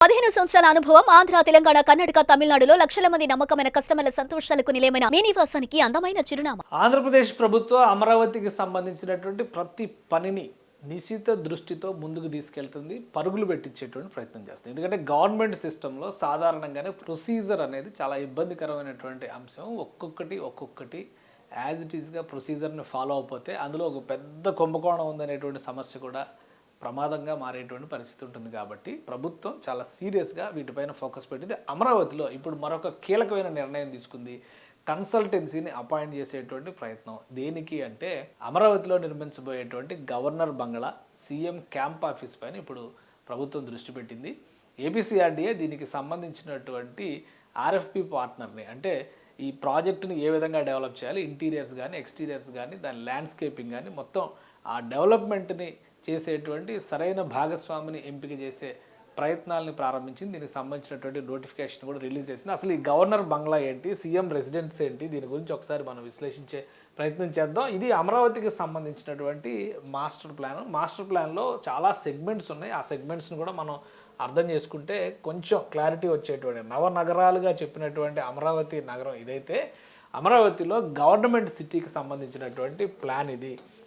15 సంవత్సరాల అనుభవం ఆంధ్ర, తెలంగాణ, కర్ణాటక, తమిళనాడులో లక్షల మంది నమ్మకమైన కస్టమర్ల సంతోషాలకు నిలయమైన మీ నివాసానికి అందమైన చిరునామా. ఆంధ్రప్రదేశ్ ప్రభుత్వం అమరావతికి సంబంధించినటువంటి ప్రతి పనిని నిశిత దృష్టితో ముందుకు తీసుకెళ్తుంది, పరుగులు పెట్టించేటువంటి ప్రయత్నం చేస్తుంది. ఎందుకంటే గవర్నమెంట్ సిస్టంలో సాధారణంగానే ప్రొసీజర్ అనేది చాలా ఇబ్బందికరమైనటువంటి అంశం. ఒక్కొక్కటి యాజ్ ఇట్ ఈస్గా ప్రొసీజర్ని ఫాలో అయిపోతే అందులో ఒక పెద్ద కుంభకోణం ఉందనేటువంటి సమస్య కూడా ప్రమాదంగా మారేటువంటి పరిస్థితి ఉంటుంది. కాబట్టి ప్రభుత్వం చాలా సీరియస్గా వీటిపైన ఫోకస్ పెట్టింది. అమరావతిలో ఇప్పుడు మరొక కీలకమైన నిర్ణయం తీసుకుంది. కన్సల్టెన్సీని అపాయింట్ చేసేటువంటి ప్రయత్నం. దేనికి అంటే అమరావతిలో నిర్మించబోయేటువంటి గవర్నర్ బంగ్లా, సీఎం క్యాంప్ ఆఫీస్ పైన ఇప్పుడు ప్రభుత్వం దృష్టి పెట్టింది. ఏపీసీఆర్డీఏ దీనికి సంబంధించినటువంటి ఆర్ఎఫ్పి పార్ట్నర్ని, అంటే ఈ ప్రాజెక్టుని ఏ విధంగా డెవలప్ చేయాలి, ఇంటీరియర్స్ కానీ ఎక్స్టీరియర్స్ కానీ దాని ల్యాండ్స్కేపింగ్ కానీ మొత్తం ఆ డెవలప్మెంట్ని చేసేటువంటి సరైన భాగస్వామిని ఎంపిక చేసే ప్రయత్నాలని ప్రారంభించింది. దీనికి సంబంధించినటువంటి నోటిఫికేషన్ కూడా రిలీజ్ చేసింది. అసలు ఈ గవర్నర్ బంగ్లా ఏంటి, సీఎం రెసిడెన్స్ ఏంటి, దీని గురించి ఒకసారి మనం విశ్లేషించే ప్రయత్నం చేద్దాం. ఇది అమరావతికి సంబంధించినటువంటి మాస్టర్ ప్లాన్లో చాలా సెగ్మెంట్స్ ఉన్నాయి. ఆ సెగ్మెంట్స్ని కూడా మనం అర్థం చేసుకుంటే కొంచెం క్లారిటీ వచ్చేటువంటి నవనగరాలుగా చెప్పినటువంటి అమరావతి నగరం ఇదైతే, అమరావతిలో గవర్నమెంట్ సిటీకి సంబంధించినటువంటి ప్లాన్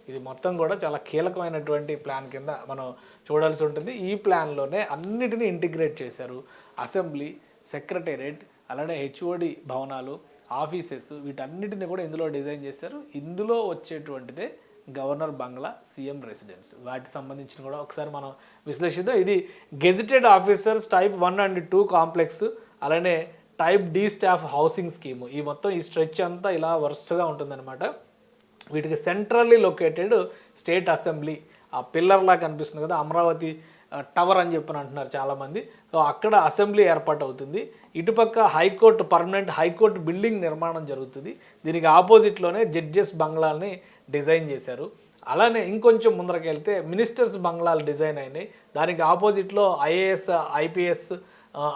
ఇది మొత్తం కూడా చాలా కీలకమైనటువంటి ప్లాన్ కింద మనం చూడాల్సి ఉంటుంది. ఈ ప్లాన్లోనే అన్నిటినీ ఇంటిగ్రేట్ చేశారు. అసెంబ్లీ, సెక్రటేరియట్, అలానే హెచ్ఓడి భవనాలు, ఆఫీసెస్, వీటన్నిటిని కూడా ఇందులో డిజైన్ చేశారు. ఇందులో వచ్చేటువంటిదే గవర్నర్ బంగ్లా, సీఎం రెసిడెన్స్. వాటికి సంబంధించిన కూడా ఒకసారి మనం విశ్లేషిద్దాం. ఇది gazetted officers type 1 and 2 complex, అలానే type D staff housing scheme. ఈ మొత్తం ఈ స్ట్రెచ్ అంతా ఇలా వరుసగా ఉంటుందన్నమాట. వీటికి సెంట్రల్లీ లొకేటెడ్ స్టేట్ అసెంబ్లీ, ఆ పిల్లర్లా కనిపిస్తుంది కదా, అమరావతి టవర్ అని చెప్పని అంటున్నారు చాలామంది. సో అక్కడ అసెంబ్లీ ఏర్పాటు అవుతుంది. ఇటుపక్క హైకోర్టు, పర్మనెంట్ హైకోర్టు బిల్డింగ్ నిర్మాణం జరుగుతుంది. దీనికి ఆపోజిట్లోనే జడ్జెస్ బంగ్లాల్ని డిజైన్ చేశారు. అలానే ఇంకొంచెం ముందరకి వెళ్తే మినిస్టర్స్ బంగ్లాలు డిజైన్ అయినాయి. దానికి ఆపోజిట్లో IAS, IPS,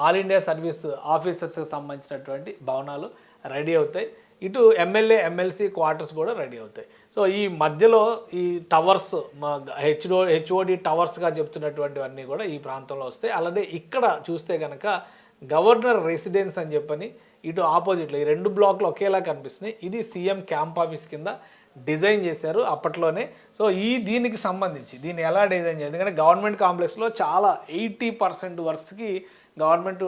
all India service ఆఫీసర్స్కి సంబంధించినటువంటి భవనాలు రెడీ అవుతాయి. ఇటు ఎమ్మెల్యే, ఎమ్మెల్సీ క్వార్టర్స్ కూడా రెడీ అవుతాయి. సో ఈ మధ్యలో ఈ టవర్స్, హెచ్ఓడి టవర్స్గా చెప్తున్నటువంటివన్నీ కూడా ఈ ప్రాంతంలో వస్తాయి. అలానే ఇక్కడ చూస్తే కనుక గవర్నర్ రెసిడెన్స్ అని చెప్పని ఇటు ఆపోజిట్లో ఈ 2 బ్లాక్లు ఒకేలా కనిపిస్తున్నాయి. ఇది సీఎం క్యాంప్ ఆఫీస్ కింద డిజైన్ చేశారు అప్పట్లోనే. సో దీనికి సంబంధించి దీన్ని ఎలా డిజైన్ చేయాలి, ఎందుకంటే గవర్నమెంట్ కాంప్లెక్స్లో చాలా 80% వర్క్స్కి గవర్నమెంట్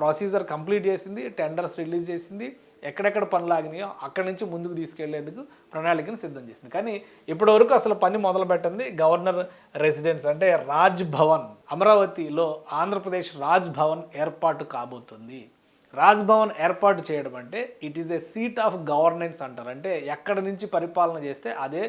ప్రొసీజర్ కంప్లీట్ చేసింది, టెండర్స్ రిలీజ్ చేసింది. ఎక్కడెక్కడ పనులు ఆగినాయో అక్కడి నుంచి ముందుకు తీసుకెళ్లేందుకు ప్రణాళికను సిద్ధం చేసింది. కానీ ఇప్పటివరకు అసలు పని మొదలు పెట్టింది గవర్నర్ రెసిడెన్స్, అంటే రాజ్ భవన్. అమరావతిలో ఆంధ్రప్రదేశ్ రాజ్ భవన్ ఏర్పాటు కాబోతుంది. రాజ్ భవన్ ఏర్పాటు చేయడం అంటే it is a seat of governance అంటారు. అంటే ఎక్కడి నుంచి పరిపాలన చేస్తే అదే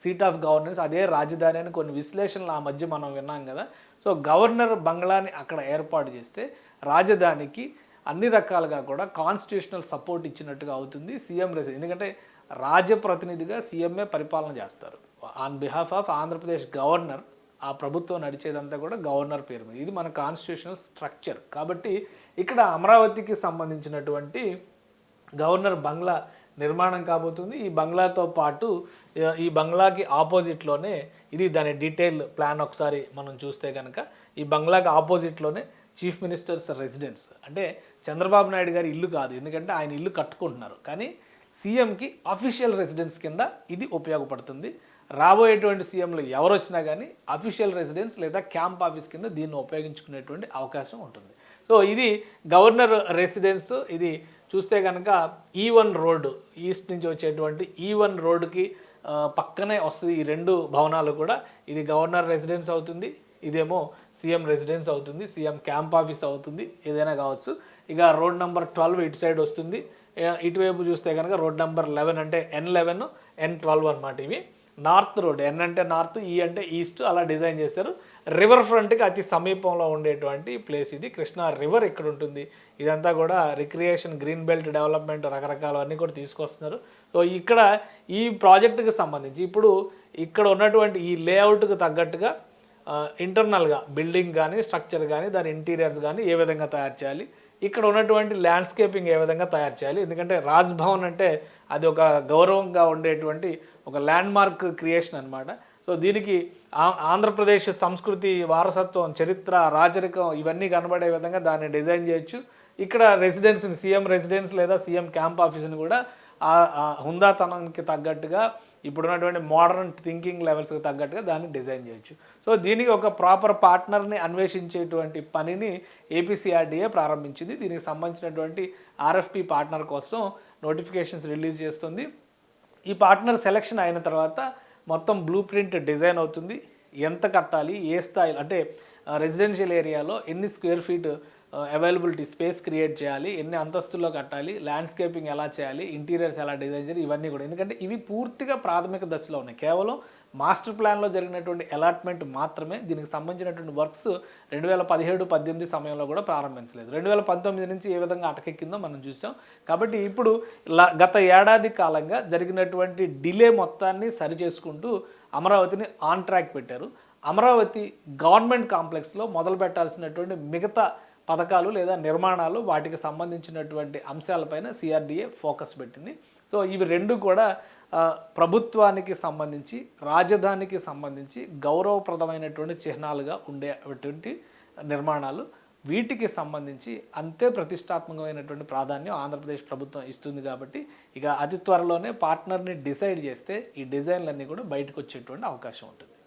సీట్ ఆఫ్ గవర్నెన్స్, అదే రాజధాని అని కొన్ని విశ్లేషణలు ఆ మధ్య మనం విన్నాం కదా. సో గవర్నర్ బంగ్లాని అక్కడ ఏర్పాటు చేస్తే రాజధానికి అన్ని రకాలుగా కూడా కాన్స్టిట్యూషనల్ సపోర్ట్ ఇచ్చినట్టుగా అవుతుంది సీఎం రెసిడెన్స్. ఎందుకంటే రాజప్రతినిధిగా సీఎంఏ పరిపాలన చేస్తారు on behalf of Andhra Pradesh governor. ఆ ప్రభుత్వం నడిచేదంతా కూడా గవర్నర్ పేరు మీద. ఇది మన కాన్స్టిట్యూషనల్ స్ట్రక్చర్. కాబట్టి ఇక్కడ అమరావతికి సంబంధించినటువంటి గవర్నర్ బంగ్లా నిర్మాణం కాబోతుంది. ఈ బంగ్లాతో పాటు ఈ బంగ్లాకి ఆపోజిట్లోనే, ఇది దాని డీటెయిల్ ప్లాన్ ఒకసారి మనం చూస్తే కనుక, ఈ బంగ్లాకి ఆపోజిట్లోనే చీఫ్ మినిస్టర్స్ రెసిడెన్స్. అంటే చంద్రబాబు నాయుడు గారి ఇల్లు కాదు, ఎందుకంటే ఆయన ఇల్లు కట్టుకుంటున్నారు. కానీ సీఎంకి అఫీషియల్ రెసిడెన్స్ కింద ఇది ఉపయోగపడుతుంది. రాబోయేటువంటి సీఎంలు ఎవరు వచ్చినా కానీ అఫీషియల్ రెసిడెన్స్ లేదా క్యాంప్ ఆఫీస్ కింద దీన్ని ఉపయోగించుకునేటువంటి అవకాశం ఉంటుంది. సో ఇది గవర్నర్ రెసిడెన్స్. ఇది చూస్తే కనుక E1 రోడ్డు, ఈస్ట్ నుంచి వచ్చేటువంటి E1 రోడ్డుకి పక్కనే వస్తుంది ఈ 2 భవనాలు కూడా. ఇది గవర్నర్ రెసిడెన్స్ అవుతుంది, ఇదేమో సీఎం రెసిడెన్స్ అవుతుంది, సీఎం క్యాంప్ ఆఫీస్ అవుతుంది, ఏదైనా కావచ్చు. ఇక రోడ్ నెంబర్ 12 ఇటు సైడ్ వస్తుంది. ఇటువైపు చూస్తే కనుక రోడ్ నెంబర్ 11 అంటే N11, N12 అనమాట. ఇవి నార్త్ రోడ్, N అంటే నార్త్, ఈ అంటే ఈస్ట్, అలా డిజైన్ చేశారు. రివర్ ఫ్రంట్కి అతి సమీపంలో ఉండేటువంటి ప్లేస్ ఇది. కృష్ణా రివర్ ఇక్కడ ఉంటుంది. ఇదంతా కూడా రిక్రియేషన్, గ్రీన్ బెల్ట్ డెవలప్మెంట్, రకరకాలవన్నీ కూడా తీసుకొస్తున్నారు. సో ఇక్కడ ఈ ప్రాజెక్టుకి సంబంధించి ఇప్పుడు ఇక్కడ ఉన్నటువంటి ఈ లేఅవుట్కి తగ్గట్టుగా ఇంటర్నల్గా బిల్డింగ్ కానీ, స్ట్రక్చర్ కానీ, దాని ఇంటీరియర్స్ కానీ ఏ విధంగా తయారు చేయాలి, ఇక్కడ ఉన్నటువంటి ల్యాండ్స్కేపింగ్ ఏ విధంగా తయారు చేయాలి. ఎందుకంటే రాజ్ భవన్ అంటే అది ఒక గౌరవంగా ఉండేటువంటి ఒక ల్యాండ్ మార్క్ క్రియేషన్ అనమాట. సో దీనికి ఆంధ్రప్రదేశ్ సంస్కృతి, వారసత్వం, చరిత్ర, రాజరికం ఇవన్నీ కనబడే విధంగా దాన్ని డిజైన్ చేయొచ్చు. ఇక్కడ రెసిడెన్స్ని, సీఎం రెసిడెన్స్ లేదా సీఎం క్యాంప్ ఆఫీస్ని కూడా ఆ హుందాతనానికి తగ్గట్టుగా, ఇప్పుడున్నటువంటి మోడర్న్ థింకింగ్ లెవెల్స్కి తగ్గట్టుగా దాన్ని డిజైన్ చేయొచ్చు. సో దీనికి ఒక ప్రాపర్ పార్ట్నర్ని అన్వేషించేటువంటి పనిని ఏపీసీఆర్డీఏ ప్రారంభించింది. దీనికి సంబంధించినటువంటి ఆర్ఎఫ్పి పార్ట్నర్ కోసం నోటిఫికేషన్స్ రిలీజ్ చేస్తుంది. ఈ పార్ట్నర్ సెలెక్షన్ అయిన తర్వాత మొత్తం బ్లూ ప్రింట్ డిజైన్ అవుతుంది. ఎంత కట్టాలి, ఏ స్థాయిలో, అంటే రెసిడెన్షియల్ ఏరియాలో ఎన్ని square feet availability space create చేయాలి, ఎన్ని అంతస్తుల్లో కట్టాలి, ల్యాండ్స్కేపింగ్ ఎలా చేయాలి, ఇంటీరియర్స్ ఎలా డిజైన్ చేయాలి, ఇవన్నీ కూడా. ఎందుకంటే ఇవి పూర్తిగా ప్రాథమిక దశలో ఉన్నాయి. కేవలం మాస్టర్ ప్లాన్లో జరిగినటువంటి అలాట్మెంట్ మాత్రమే. దీనికి సంబంధించినటువంటి వర్క్స్ 2017-18 సమయంలో కూడా ప్రారంభించలేదు. 2019 నుంచి ఏ విధంగా అటకెక్కిందో మనం చూసాం. కాబట్టి ఇప్పుడు గత ఏడాది కాలంగా జరిగినటువంటి డిలే మొత్తాన్ని సరిచేసుకుంటూ అమరావతిని ఆన్ ట్రాక్ పెట్టారు. అమరావతి గవర్నమెంట్ కాంప్లెక్స్లో మొదలు పెట్టాల్సినటువంటి మిగతా పథకాలు లేదా నిర్మాణాలు, వాటికి సంబంధించినటువంటి అంశాలపైన సిఆర్డీఏ ఫోకస్ పెట్టింది. సో ఇవి రెండు కూడా ప్రభుత్వానికి సంబంధించి, రాజధానికి సంబంధించి గౌరవప్రదమైనటువంటి చిహ్నాలుగా ఉండేటువంటి నిర్మాణాలు. వీటికి సంబంధించి అంతే ప్రతిష్టాత్మకమైనటువంటి ప్రాధాన్యం ఆంధ్రప్రదేశ్ ప్రభుత్వం ఇస్తుంది. కాబట్టి ఇక అతి త్వరలోనే పార్ట్నర్ని డిసైడ్ చేస్తే ఈ డిజైన్లన్నీ కూడా బయటకు వచ్చేటువంటి అవకాశం ఉంటుంది.